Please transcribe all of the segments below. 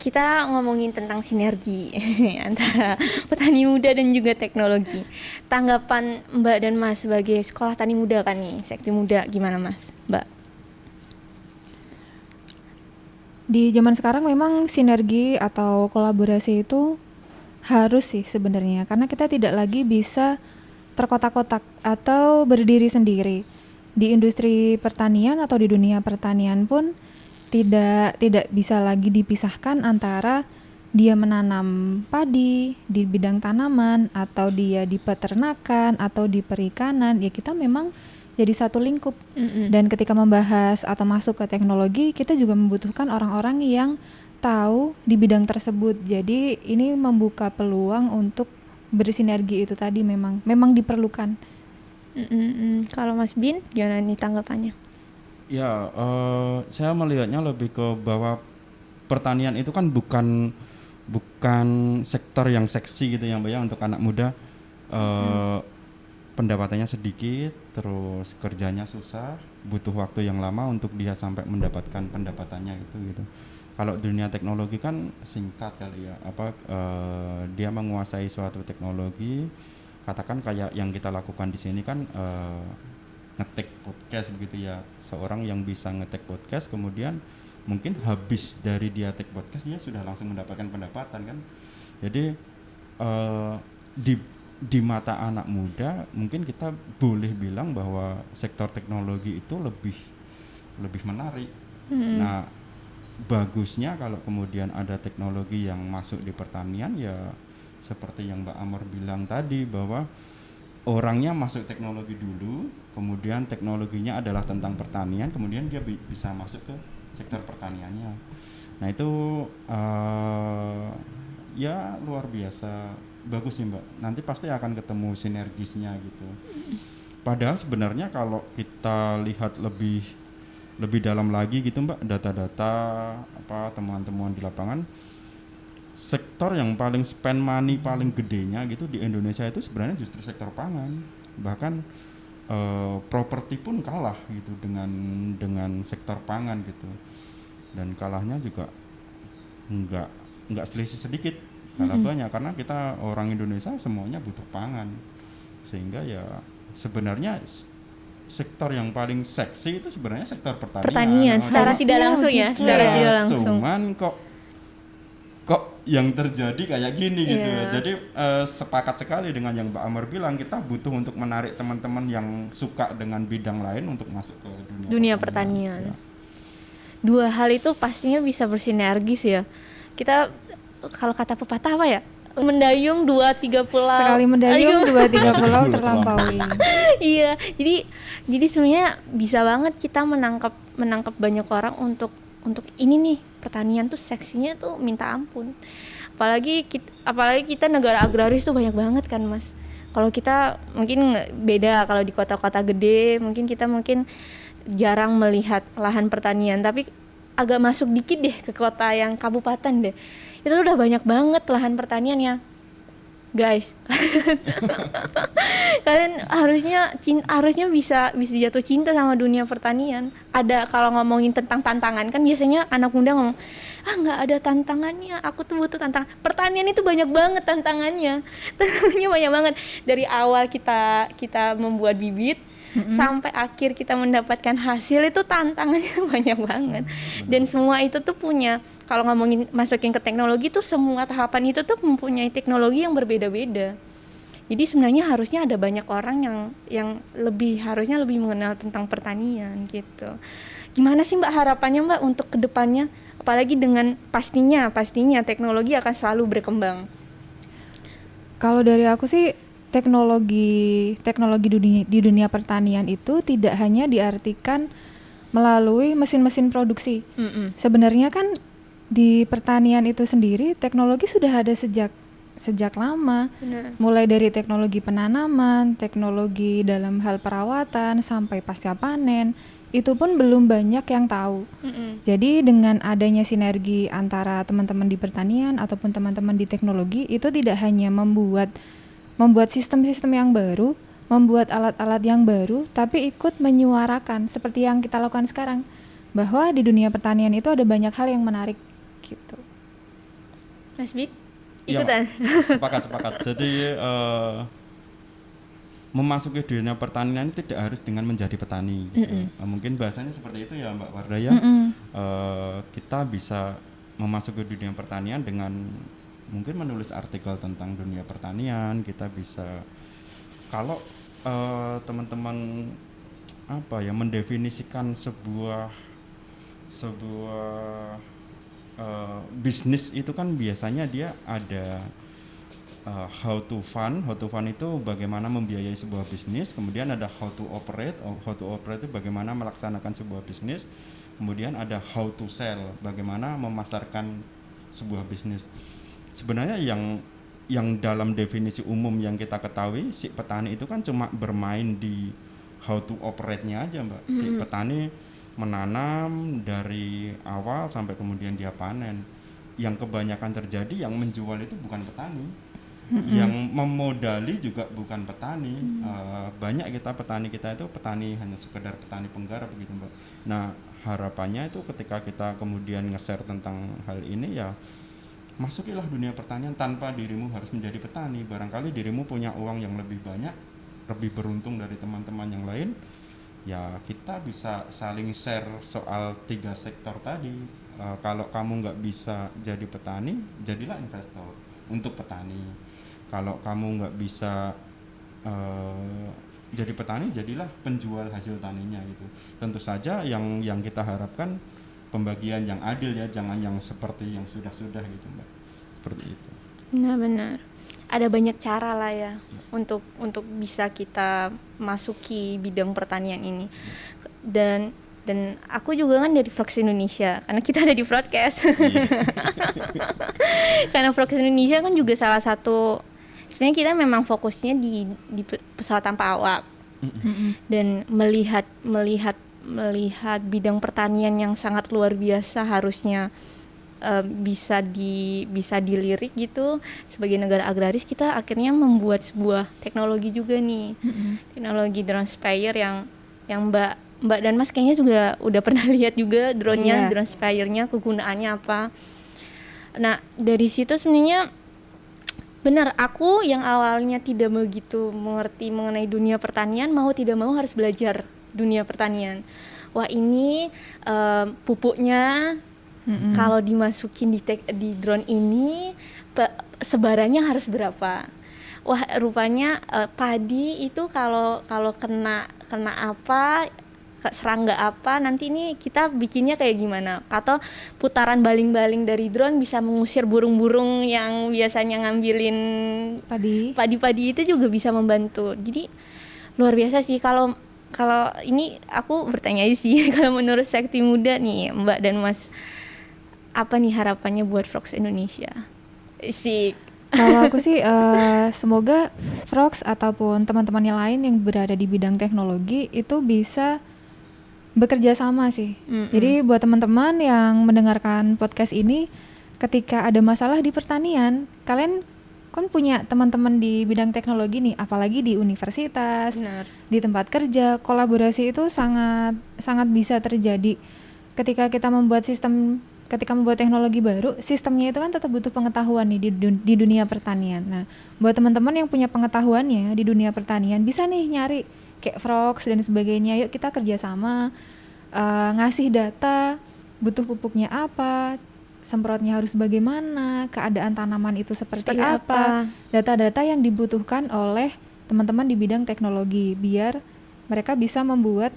kita ngomongin tentang sinergi antara petani muda dan juga teknologi. Tanggapan Mbak dan Mas sebagai sekolah tani muda kan nih, sekti muda, gimana Mas, Mbak? Di zaman sekarang memang sinergi atau kolaborasi itu harus sih sebenarnya, karena kita tidak lagi bisa terkotak-kotak atau berdiri sendiri. Di industri pertanian atau di dunia pertanian pun tidak bisa lagi dipisahkan antara dia menanam padi di bidang tanaman atau dia di peternakan atau di perikanan. Ya kita memang jadi satu lingkup. Dan ketika membahas atau masuk ke teknologi, kita juga membutuhkan orang-orang yang tahu di bidang tersebut. Jadi ini membuka peluang untuk bersinergi itu tadi memang diperlukan. Kalau Mas Bin, gimana nih tanggapannya? Ya, saya melihatnya lebih ke bahwa pertanian itu kan bukan sektor yang seksi gitu ya Mbak ya, untuk anak muda. Pendapatannya sedikit, terus kerjanya susah, butuh waktu yang lama untuk dia sampai mendapatkan pendapatannya itu gitu. Kalau dunia teknologi kan singkat kali ya, dia menguasai suatu teknologi, katakan kayak yang kita lakukan di sini kan ngetek podcast begitu ya, seorang yang bisa ngetek podcast kemudian mungkin habis dari dia take podcast dia sudah langsung mendapatkan pendapatan kan. Jadi di mata anak muda mungkin kita boleh bilang bahwa sektor teknologi itu lebih menarik. Nah, bagusnya kalau kemudian ada teknologi yang masuk di pertanian, ya seperti yang Mbak Amor bilang tadi, bahwa orangnya masuk teknologi dulu, kemudian teknologinya adalah tentang pertanian, kemudian dia bisa masuk ke sektor pertaniannya. Nah itu ya luar biasa bagus sih Mbak, nanti pasti akan ketemu sinergisnya gitu. Padahal sebenarnya kalau kita lihat lebih dalam lagi gitu Mbak, data-data temuan-temuan di lapangan, sektor yang paling spend money paling gedenya gitu di Indonesia itu sebenarnya justru sektor pangan. Bahkan properti pun kalah gitu dengan sektor pangan gitu. Dan kalahnya juga enggak selisih sedikit, kalah banyak, karena kita orang Indonesia semuanya butuh pangan. Sehingga ya sebenarnya sektor yang paling seksi itu sebenarnya sektor pertanian. Secara tidak langsung ya, secara tidak langsung. Cuman kok yang terjadi kayak gini gitu ya. Jadi sepakat sekali dengan yang Mbak Amar bilang, kita butuh untuk menarik teman-teman yang suka dengan bidang lain untuk masuk ke dunia pertanian. Ya. Dua hal itu pastinya bisa bersinergis ya. Kita kalau kata pepatah apa ya? Mendayung 2-3 pulau. Sekali mendayung 2-3 pulau terlampaui. Iya, jadi sebenarnya bisa banget kita menangkap banyak orang untuk ini nih, pertanian tuh seksinya tuh minta ampun. Apalagi kita negara agraris tuh banyak banget kan Mas. Kalau kita mungkin beda, kalau di kota-kota gede mungkin kita jarang melihat lahan pertanian, tapi agak masuk dikit deh ke kota yang kabupaten deh, itu udah banyak banget lahan pertanian ya guys. Kalian harusnya bisa jatuh cinta sama dunia pertanian. Ada, kalau ngomongin tentang tantangan kan biasanya anak muda ngomong, nggak ada tantangannya, aku tuh butuh tantangan. Pertanian itu banyak banget tantangannya banyak banget. Dari awal kita membuat bibit sampai akhir kita mendapatkan hasil, itu tantangannya banyak banget. Dan semua itu tuh punya, kalau ngomongin masukin ke teknologi tuh semua tahapan itu tuh mempunyai teknologi yang berbeda-beda. Jadi sebenarnya harusnya ada banyak orang yang harusnya lebih mengenal tentang pertanian gitu. Gimana sih Mbak harapannya Mbak untuk kedepannya, apalagi dengan pastinya teknologi akan selalu berkembang? Kalau dari aku sih, teknologi di dunia pertanian itu tidak hanya diartikan melalui mesin-mesin produksi. Sebenarnya kan di pertanian itu sendiri teknologi sudah ada sejak lama. Benar. Mulai dari teknologi penanaman, teknologi dalam hal perawatan sampai pasca panen, itu pun belum banyak yang tahu. Jadi dengan adanya sinergi antara teman-teman di pertanian ataupun teman-teman di teknologi, itu tidak hanya membuat sistem-sistem yang baru, membuat alat-alat yang baru, tapi ikut menyuarakan seperti yang kita lakukan sekarang, bahwa di dunia pertanian itu ada banyak hal yang menarik gitu. Mas Bit, Iya, ikutan. sepakat. Jadi memasuki dunia pertanian tidak harus dengan menjadi petani. Gitu. Mungkin bahasanya seperti itu ya Mbak Wardah ya. Kita bisa memasuki dunia pertanian dengan mungkin menulis artikel tentang dunia pertanian. Kita bisa kalau teman-teman mendefinisikan sebuah bisnis itu kan biasanya dia ada how to fund itu bagaimana membiayai sebuah bisnis, kemudian ada how to operate itu bagaimana melaksanakan sebuah bisnis, kemudian ada how to sell, bagaimana memasarkan sebuah bisnis. Sebenarnya yang dalam definisi umum yang kita ketahui, si petani itu kan cuma bermain di how to operate-nya aja Mbak. Si petani menanam dari awal sampai kemudian dia panen. Yang kebanyakan terjadi yang menjual itu bukan petani, yang memodali juga bukan petani. Banyak petani kita itu petani hanya sekedar petani penggarap begitu Mbak. Nah harapannya itu ketika kita kemudian nge-share tentang hal ini ya, masukilah dunia pertanian tanpa dirimu harus menjadi petani. Barangkali dirimu punya uang yang lebih banyak, lebih beruntung dari teman-teman yang lain, ya kita bisa saling share soal 3 sektor tadi. Kalau kamu nggak bisa jadi petani, jadilah investor untuk petani. Kalau kamu nggak bisa jadi petani, jadilah penjual hasil taninya gitu. Tentu saja yang kita harapkan pembagian yang adil ya, jangan yang seperti yang sudah-sudah gitu Mbak. Seperti itu. Benar. Ada banyak cara lah ya untuk bisa kita masuki bidang pertanian ini. Dan aku juga kan dari Vlogs Indonesia, karena kita ada di broadcast. Karena Vlogs Indonesia kan juga salah satu, sebenarnya kita memang fokusnya di pesawat tanpa awak. Dan melihat bidang pertanian yang sangat luar biasa, harusnya bisa dilirik gitu. Sebagai negara agraris, kita akhirnya membuat sebuah teknologi juga nih. Teknologi drone sprayer yang Mbak dan Mas kayaknya juga udah pernah lihat juga drone-nya, drone sprayer-nya, kegunaannya apa. Nah, dari situ sebenarnya benar, aku yang awalnya tidak begitu mengerti mengenai dunia pertanian, mau tidak mau harus belajar dunia pertanian. Wah, ini pupuknya kalau dimasukin di drone ini sebarannya harus berapa. Wah, rupanya padi itu kalau kena apa, serangga apa, nanti ini kita bikinnya kayak gimana. Atau putaran baling-baling dari drone bisa mengusir burung-burung yang biasanya ngambilin padi itu juga bisa membantu. Jadi luar biasa sih. Kalau ini aku bertanya sih, kalau menurut Sekti Muda nih Mbak dan Mas, apa nih harapannya buat Vlogs Indonesia? Kalau aku sih semoga Vlogs ataupun teman-teman yang lain yang berada di bidang teknologi itu bisa bekerja sama sih. Jadi buat teman-teman yang mendengarkan podcast ini, ketika ada masalah di pertanian, kalian kan punya teman-teman di bidang teknologi nih, apalagi di universitas, di tempat kerja, kolaborasi itu sangat bisa terjadi. Ketika membuat teknologi baru, sistemnya itu kan tetap butuh pengetahuan nih di dunia pertanian. Nah, buat teman-teman yang punya pengetahuannya di dunia pertanian, bisa nih nyari kayak Vlogs dan sebagainya. Yuk kita kerjasama, ngasih data, butuh pupuknya apa, semprotnya harus bagaimana, keadaan tanaman itu seperti apa. Data-data yang dibutuhkan oleh teman-teman di bidang teknologi, biar mereka bisa membuat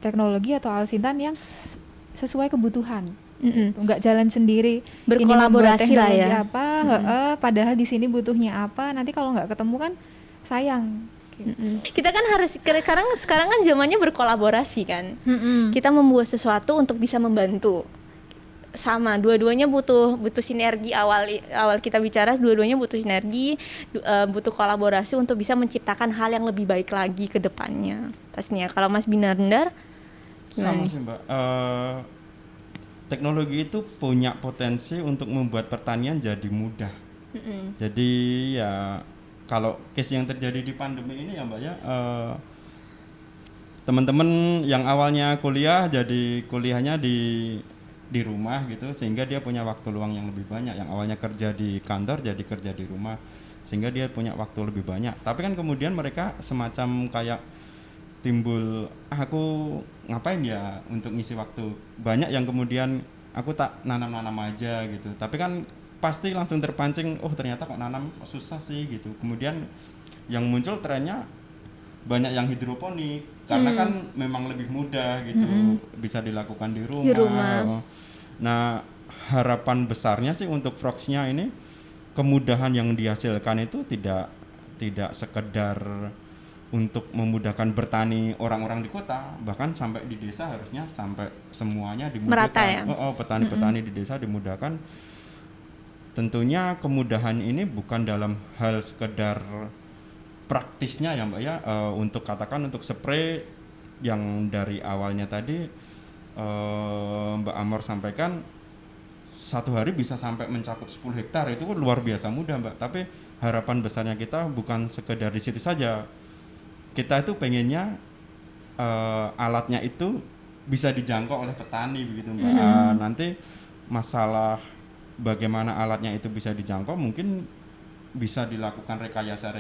teknologi atau alsintan yang sesuai kebutuhan. Nggak jalan sendiri, berkolaborasi lah ya. Apa, padahal di sini butuhnya apa, nanti kalau nggak ketemu kan sayang. Kita kan harus sekarang kan zamannya berkolaborasi kan. Kita membuat sesuatu untuk bisa membantu. Sama, dua-duanya butuh sinergi. Awal kita bicara, dua-duanya butuh sinergi, butuh kolaborasi untuk bisa menciptakan hal yang lebih baik lagi ke depannya. Pastinya. Kalau Mas Binandar sama sih Mbak. Teknologi itu punya potensi untuk membuat pertanian jadi mudah. Jadi ya kalau case yang terjadi di pandemi ini ya Mbak ya, teman-teman yang awalnya kuliah jadi kuliahnya di di rumah gitu, sehingga dia punya waktu luang yang lebih banyak. Yang awalnya kerja di kantor jadi kerja di rumah, sehingga dia punya waktu lebih banyak. Tapi kan kemudian mereka semacam kayak timbul, aku ngapain ya untuk ngisi waktu banyak, yang kemudian aku tak nanam-nanam aja gitu. Tapi kan pasti langsung terpancing, oh ternyata kok nanam kok susah sih gitu. Kemudian yang muncul trennya banyak yang hidroponik, karena kan memang lebih mudah gitu, bisa dilakukan di rumah. Di rumah. Nah, harapan besarnya sih untuk Frogs-nya ini, kemudahan yang dihasilkan itu tidak sekedar untuk memudahkan bertani orang-orang di kota, bahkan sampai di desa harusnya sampai semuanya dimudahkan. Merata ya? Petani-petani di desa dimudahkan. Tentunya kemudahan ini bukan dalam hal sekedar praktisnya ya Mbak ya, untuk katakan untuk spray yang dari awalnya tadi Mbak Amor sampaikan, satu hari bisa sampai mencakup 10 hektar, itu luar biasa mudah Mbak. Tapi harapan besarnya kita bukan sekedar di situ saja. Kita itu pengennya alatnya itu bisa dijangkau oleh petani begitu Mbak. Nanti masalah bagaimana alatnya itu bisa dijangkau, mungkin bisa dilakukan rekayasa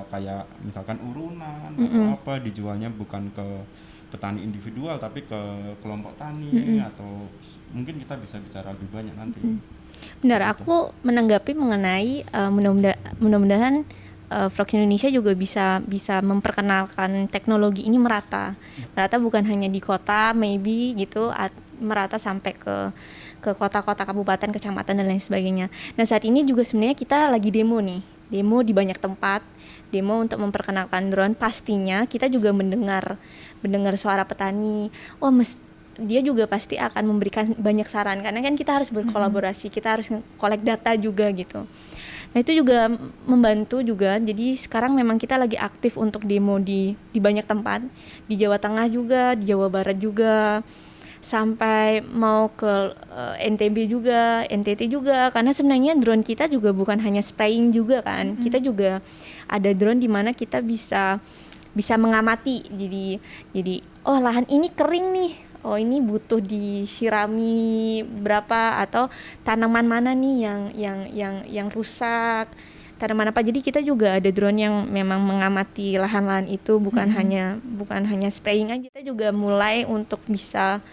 kayak misalkan urunan atau apa, dijualnya bukan ke petani individual tapi ke kelompok tani, atau mungkin kita bisa bicara lebih banyak nanti. Benar, aku menanggapi mengenai mudah-mudahan Frogs Indonesia juga bisa memperkenalkan teknologi ini merata bukan hanya di kota maybe gitu, merata sampai ke kota-kota, kabupaten, kecamatan dan lain sebagainya. Nah saat ini juga sebenarnya kita lagi demo di banyak tempat, demo untuk memperkenalkan drone. Pastinya kita juga mendengar suara petani. Dia juga pasti akan memberikan banyak saran, karena kan kita harus berkolaborasi, kita harus collect data juga gitu. Nah itu juga membantu juga. Jadi sekarang memang kita lagi aktif untuk demo di banyak tempat, di Jawa Tengah juga, di Jawa Barat juga, sampai mau ke NTB juga, NTT juga, karena sebenarnya drone kita juga bukan hanya spraying juga kan, kita juga ada drone di mana kita bisa mengamati. Jadi oh lahan ini kering nih, oh ini butuh disirami berapa, atau tanaman mana nih yang rusak, tanaman apa. Jadi kita juga ada drone yang memang mengamati lahan-lahan itu, bukan hanya spraying aja. Kita juga mulai untuk bisa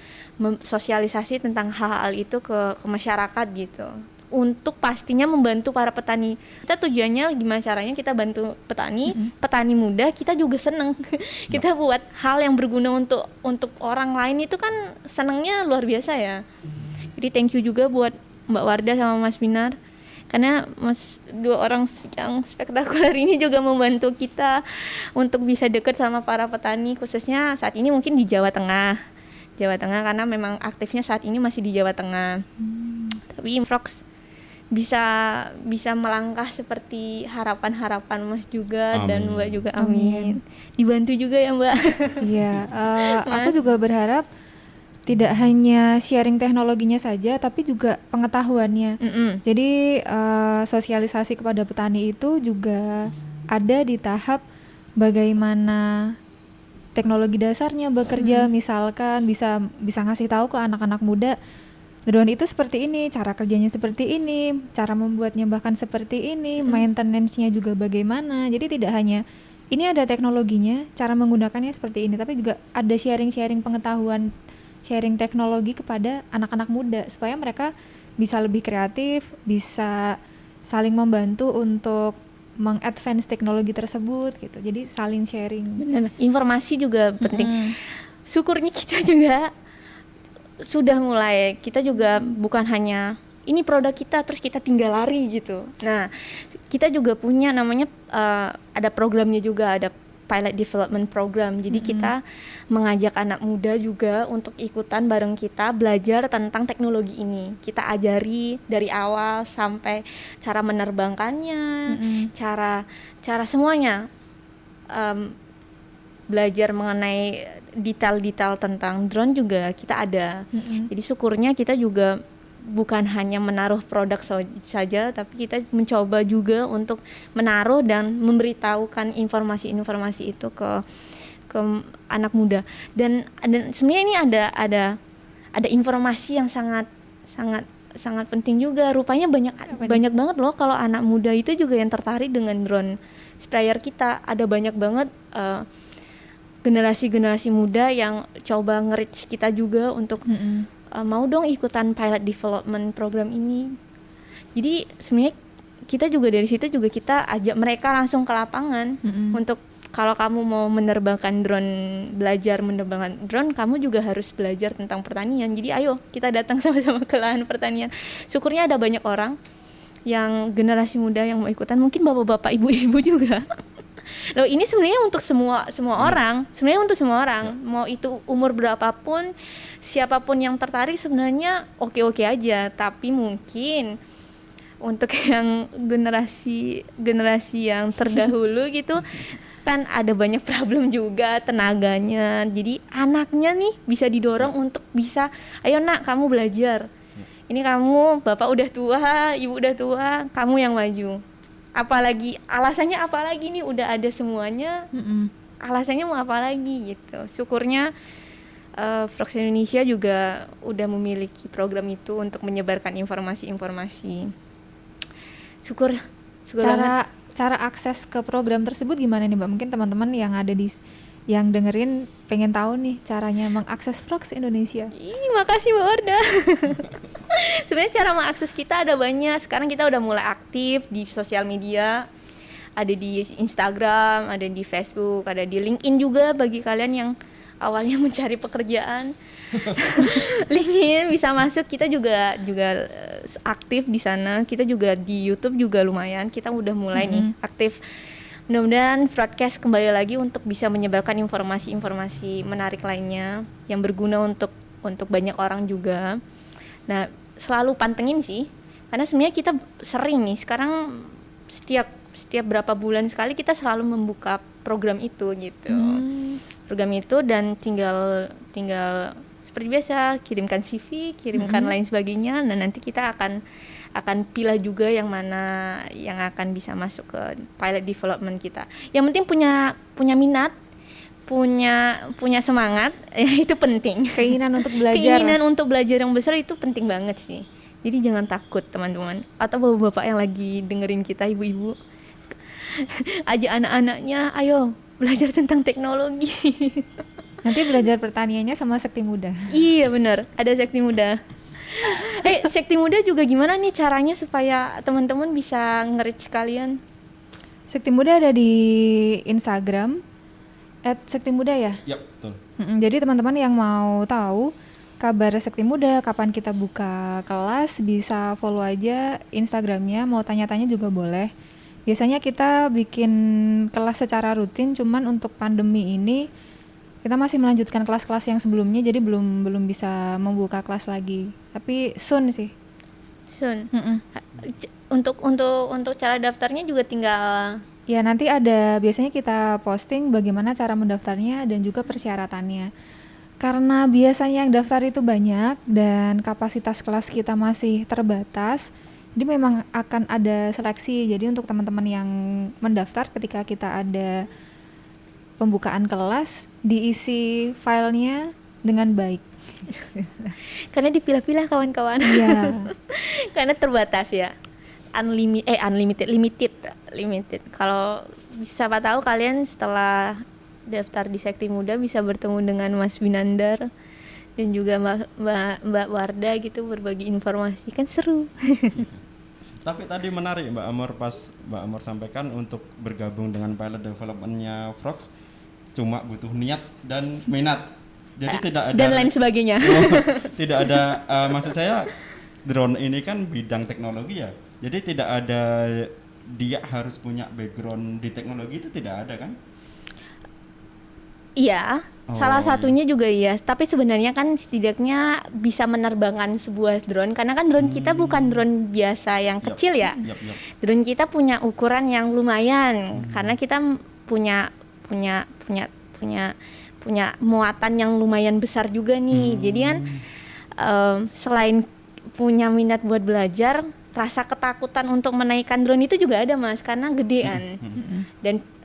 sosialisasi tentang hal-hal itu ke masyarakat gitu, untuk pastinya membantu para petani. Kita tujuannya gimana caranya kita bantu petani muda, kita juga seneng. Kita buat hal yang berguna untuk orang lain, itu kan senengnya luar biasa ya. Jadi thank you juga buat Mbak Wardah sama Mas Binar, karena dua orang yang spektakuler ini juga membantu kita untuk bisa dekat sama para petani, khususnya saat ini mungkin di Jawa Tengah, karena memang aktifnya saat ini masih di Jawa Tengah. Tapi Frogs bisa melangkah seperti harapan Mas juga. Amin. Dan Mbak juga, amin. Dibantu juga ya Mbak. Iya, aku juga berharap tidak hanya sharing teknologinya saja, tapi juga pengetahuannya. Jadi sosialisasi kepada petani itu juga ada di tahap bagaimana teknologi dasarnya bekerja. Misalkan bisa ngasih tahu ke anak-anak muda, drone itu seperti ini, cara kerjanya seperti ini, cara membuatnya bahkan seperti ini, maintenance-nya juga bagaimana. Jadi tidak hanya ini ada teknologinya, cara menggunakannya seperti ini, tapi juga ada sharing pengetahuan, sharing teknologi kepada anak-anak muda supaya mereka bisa lebih kreatif, bisa saling membantu untuk meng-advance teknologi tersebut gitu. Jadi saling sharing. Benar. Informasi juga penting. Syukurnya kita juga sudah mulai, kita juga bukan hanya ini produk kita terus kita tinggal lari gitu. Nah, kita juga punya namanya ada programnya juga, ada pilot development program. Jadi kita mengajak anak muda juga untuk ikutan bareng kita belajar tentang teknologi ini. Kita ajari dari awal sampai cara menerbangkannya, cara semuanya. Belajar mengenai detail-detail tentang drone juga kita ada. Jadi syukurnya kita juga bukan hanya menaruh produk saja, tapi kita mencoba juga untuk menaruh dan memberitahukan informasi-informasi itu ke anak muda. Dan sebenarnya ini ada informasi yang sangat sangat sangat penting juga. Rupanya banyak banget loh kalau anak muda itu juga yang tertarik dengan drone sprayer kita. Ada banyak banget generasi-generasi muda yang coba nge-reach kita juga untuk mau dong ikutan pilot development program ini. Jadi sebenarnya kita juga dari situ juga kita ajak mereka langsung ke lapangan untuk kalau kamu mau menerbangkan drone, belajar menerbangkan drone, kamu juga harus belajar tentang pertanian. Jadi ayo kita datang sama-sama ke lahan pertanian. Syukurnya ada banyak orang yang generasi muda yang mau ikutan, mungkin bapak-bapak, ibu-ibu juga. Loh, ini sebenarnya untuk semua orang, sebenarnya untuk semua orang, mau itu umur berapapun, siapapun yang tertarik sebenarnya oke-oke aja. Tapi mungkin untuk yang generasi yang terdahulu gitu kan ada banyak problem juga tenaganya. Jadi anaknya nih bisa didorong untuk bisa, ayo nak kamu belajar. Ini kamu bapak udah tua, ibu udah tua, kamu yang maju. Apalagi alasannya apalagi nih udah ada semuanya. Alasannya mau apa lagi gitu. Syukurnya Frogs Indonesia juga udah memiliki program itu untuk menyebarkan informasi-informasi. Syukur banget. Cara akses ke program tersebut gimana nih Mbak? Mungkin teman-teman yang ada yang dengerin pengen tahu nih caranya mengakses Frogs Indonesia. Makasih Mbak Wardah. Sebenarnya cara mengakses kita ada banyak. Sekarang kita udah mulai aktif di sosial media. Ada di Instagram, ada di Facebook, ada di LinkedIn juga bagi kalian yang awalnya mencari pekerjaan. LinkedIn bisa masuk, kita juga aktif di sana. Kita juga di YouTube juga lumayan. Kita udah mulai nih aktif. Mudah-mudahan broadcast kembali lagi untuk bisa menyebarkan informasi-informasi menarik lainnya yang berguna untuk banyak orang juga. Nah, selalu pantengin sih. Karena sebenarnya kita sering nih sekarang setiap berapa bulan sekali kita selalu membuka program itu gitu. Program itu dan tinggal seperti biasa kirimkan CV, kirimkan lain sebagainya. Nah, nanti kita akan pilih juga yang mana yang akan bisa masuk ke pilot development kita. Yang penting punya minat, punya semangat, ya itu penting. Keinginan untuk belajar. Keinginan untuk belajar yang besar itu penting banget sih. Jadi jangan takut teman-teman, atau bapak-bapak yang lagi dengerin kita, ibu-ibu, ajak anak-anaknya, ayo belajar tentang teknologi. Nanti belajar pertaniannya sama Sekti Muda. Iya benar, ada Sekti Muda. Sekti Muda juga gimana nih caranya supaya teman-teman bisa nge-reach kalian? Sekti Muda ada di Instagram @sektimuda ya? Yap, betul. Jadi teman-teman yang mau tahu kabar Sekti Muda, kapan kita buka kelas, bisa follow aja Instagramnya, mau tanya-tanya juga boleh. Biasanya kita bikin kelas secara rutin, cuman untuk pandemi ini kita masih melanjutkan kelas-kelas yang sebelumnya, jadi belum bisa membuka kelas lagi. Tapi soon sih. Soon. Untuk cara daftarnya juga tinggal. Ya nanti ada, biasanya kita posting bagaimana cara mendaftarnya dan juga persyaratannya. Karena biasanya yang daftar itu banyak dan kapasitas kelas kita masih terbatas, jadi memang akan ada seleksi. Jadi untuk teman-teman yang mendaftar, ketika kita ada pembukaan kelas, diisi filenya dengan baik. Karena dipilah-pilah kawan-kawan. Iya. Karena terbatas ya. Limited. Kalau siapa tahu kalian setelah daftar di Sekti Muda bisa bertemu dengan Mas Binandar dan juga Mbak Wardah gitu, berbagi informasi, kan seru. Tapi tadi menarik Mbak Amor sampaikan untuk bergabung dengan pilot development-nya Frogs cuma butuh niat dan minat. Jadi tidak ada dan lain sebagainya. Tidak ada maksud saya drone ini kan bidang teknologi ya. Jadi tidak ada dia harus punya background di teknologi, itu tidak ada kan? Iya, salah satunya juga iya. Tapi sebenarnya kan setidaknya bisa menerbangkan sebuah drone, karena kan drone kita bukan drone biasa yang kecil ya. Drone kita punya ukuran yang lumayan, karena kita punya muatan yang lumayan besar juga nih. Jadi kan selain punya minat buat belajar, rasa ketakutan untuk menaikkan drone itu juga ada Mas, karena gedean.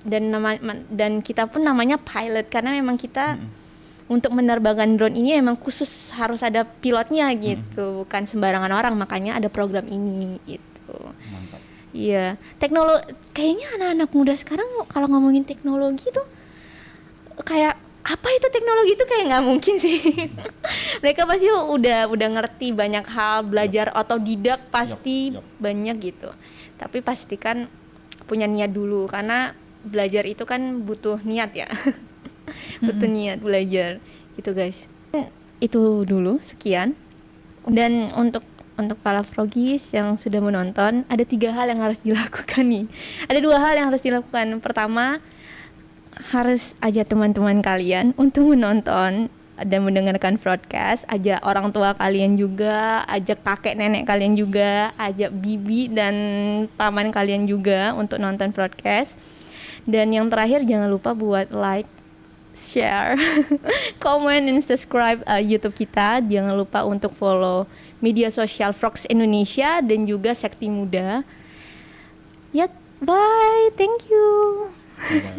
Dan kita pun namanya pilot karena memang kita untuk menerbangkan drone ini emang khusus harus ada pilotnya gitu, bukan sembarangan orang, makanya ada program ini gitu. Mantap. Iya, kayaknya anak-anak muda sekarang kalau ngomongin teknologi tuh kayak apa itu teknologi itu kayak nggak mungkin sih. Mereka pasti udah ngerti banyak hal, belajar otodidak pasti Yup. banyak gitu. Tapi pastikan punya niat dulu karena belajar itu kan butuh niat ya. Butuh niat belajar gitu guys. Itu dulu sekian. Dan untuk para frogis yang sudah menonton, ada 3 hal yang harus dilakukan nih. Ada 2 hal yang harus dilakukan. Pertama, harus ajak teman-teman kalian untuk menonton dan mendengarkan broadcast, ajak orang tua kalian juga, ajak kakek nenek kalian juga, ajak bibi dan paman kalian juga untuk nonton broadcast. Dan yang terakhir, jangan lupa buat like, share, comment, dan subscribe YouTube kita. Jangan lupa untuk follow media sosial Frogs Indonesia dan juga Sekti Muda. Ya, bye, thank you. Bye.